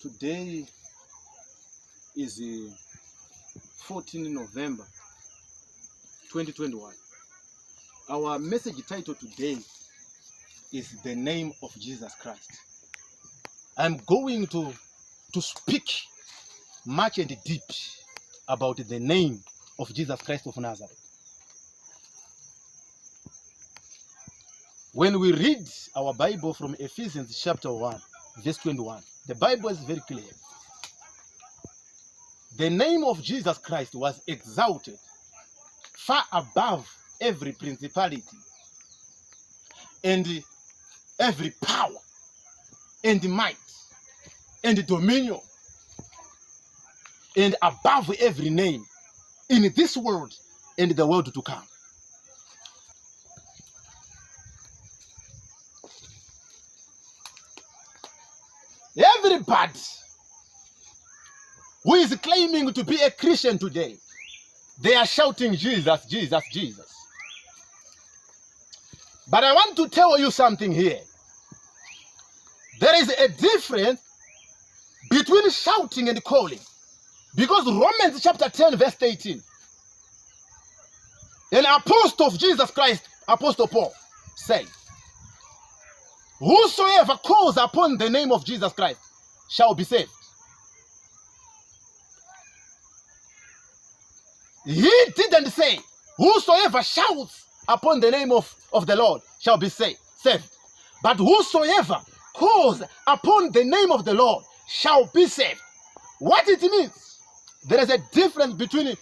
Today is the 14th November 2021. Our message title today is the name of Jesus Christ. I'm going to speak much and deep about the name of Jesus Christ of Nazareth. When we read our Bible from Ephesians chapter 1, verse 21, the Bible is very clear. The name of Jesus Christ was exalted far above every principality and every power and might and dominion and above every name in this world and the world to come. Everybody who is claiming to be a Christian today, they are shouting Jesus, Jesus, Jesus. But I want to tell you something here. There is a difference between shouting and calling. Because Romans chapter 10 verse 18, an apostle of Jesus Christ, Apostle Paul, said, whosoever calls upon the name of Jesus Christ shall be saved. He didn't say, whosoever shouts upon the name of the Lord shall be saved. But whosoever calls upon the name of the Lord shall be saved. What it means? There is a difference between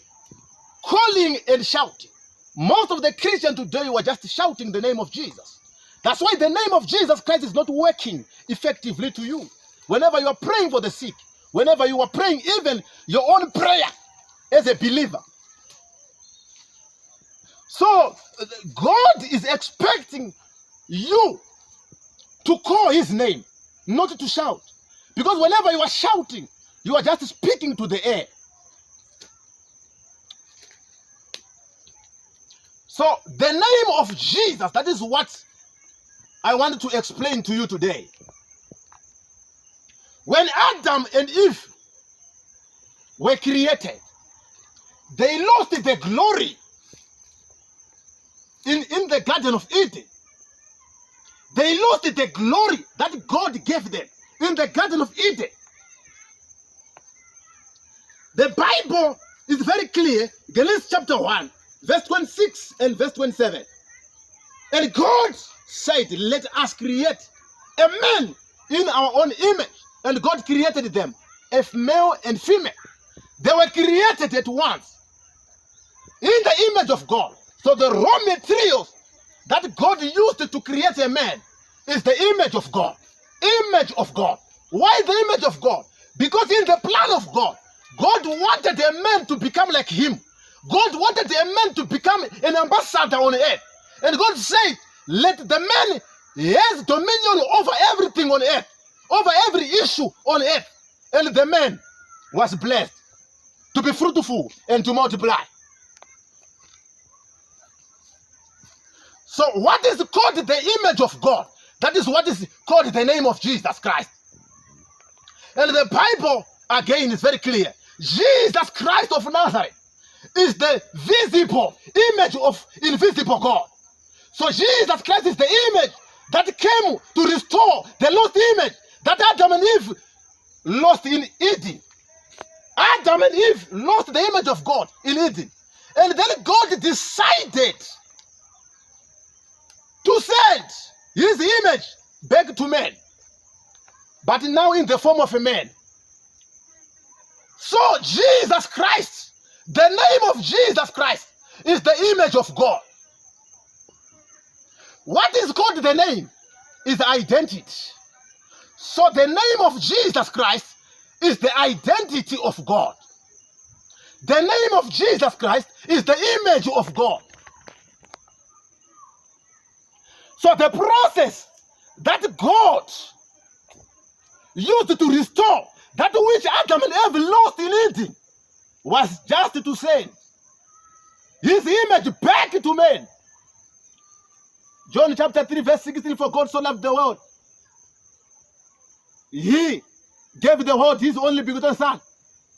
calling and shouting. Most of the Christians today were just shouting the name of Jesus. That's why the name of Jesus Christ is not working effectively to you. Whenever you are praying for the sick, whenever you are praying even your own prayer as a believer. So God is expecting you to call his name, not to shout. Because whenever you are shouting, you are just speaking to the air. So the name of Jesus, that is what I wanted to explain to you today. When Adam and Eve were created, they lost the glory in the Garden of Eden. They lost the glory that God gave them in the Garden of Eden. The Bible is very clear. Galatians chapter 1, verse 26 and verse 27. And God said, let us create a man in our own image. And God created them, a male and female. They were created at once in the image of God. So the raw materials that God used to create a man is the image of God. Image of God. Why the image of God? Because in the plan of God, God wanted a man to become like him. God wanted a man to become an ambassador on earth. And God said, let the man has dominion over everything on earth, over every issue on earth. And the man was blessed to be fruitful and to multiply. So what is called the image of God? That is what is called the name of Jesus Christ. And the Bible, again, is very clear. Jesus Christ of Nazareth is the visible image of invisible God. So Jesus Christ is the image that came to restore the lost image that Adam and Eve lost in Eden. Adam and Eve lost the image of God in Eden. And then God decided to send his image back to man, but now in the form of a man. So Jesus Christ, the name of Jesus Christ, is the image of God. What is called the name is identity. So the name of Jesus Christ is the identity of God. The name of Jesus Christ is the image of God. So the process that God used to restore that which Adam and Eve lost in Eden was just to send his image back to man. John chapter 3 verse 16, for God so loved the world, he gave the world his only begotten Son,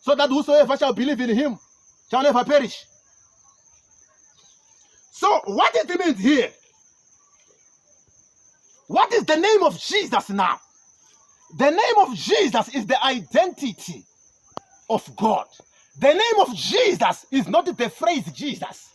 so that whosoever shall believe in him shall never perish. So what it means here? What is the name of Jesus now? The name of Jesus is the identity of God. The name of Jesus is not the phrase Jesus.